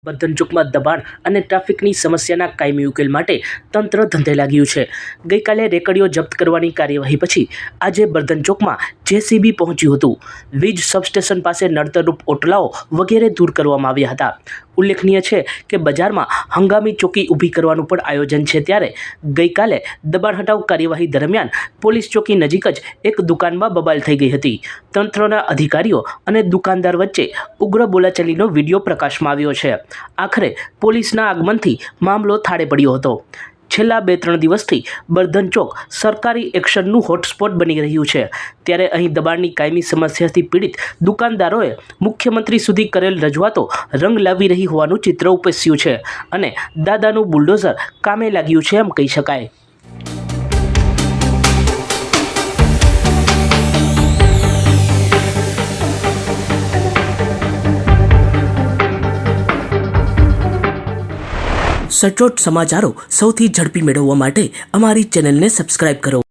બર્ધનચોકમાં દબાણ અને ટ્રાફિકની સમસ્યાના કાયમી ઉકેલ માટે તંત્ર ધંધે લાગ્યું છે. ગઈકાલે રેકડીઓ જપ્ત કરવાની કાર્યવાહી પછી આજે બર્ધનચોકમાં જેસીબી પહોંચ્યું હતું. વીજ સબસ્ટેશન પાસે નડતરરૂપ ઓટલાઓ વગેરે દૂર કરવામાં આવ્યા હતા. ઉલ્લેખનીય છે કે બજારમાં હંગામી ચોકી ઊભી કરવાનું પણ આયોજન છે, ત્યારે ગઈકાલે દબાણ હટાવ કાર્યવાહી દરમિયાન પોલીસ ચોકી નજીક જ એક દુકાનમાં બબાલ થઈ ગઈ હતી. તંત્રના અધિકારીઓ અને દુકાનદાર વચ્ચે ઉગ્ર બોલાચાલીનો વિડીયો પ્રકાશમાં આવ્યો છે. આખરે પોલીસના આગમનથી મામલો થાળે પડ્યો હતો. છેલ્લા 2-3 દિવસથી બર્ધનચોક સરકારી એક્શનનું હોટસ્પોટ બની રહ્યું છે, ત્યારે અહીં દબાણની કાયમી સમસ્યાથી પીડિત દુકાનદારોએ મુખ્યમંત્રી સુધી કરેલ રજૂઆતો રંગ લાવી રહી હોવાનું ચિત્ર ઉપસ્યું છે અને દાદાનું બુલડોઝર કામે લાગ્યું છે એમ કહી શકાય. સચોટ સમાચારો સૌથી ઝડપી મેળવવા માટે અમારી ચેનલને સબસ્ક્રાઇબ કરો.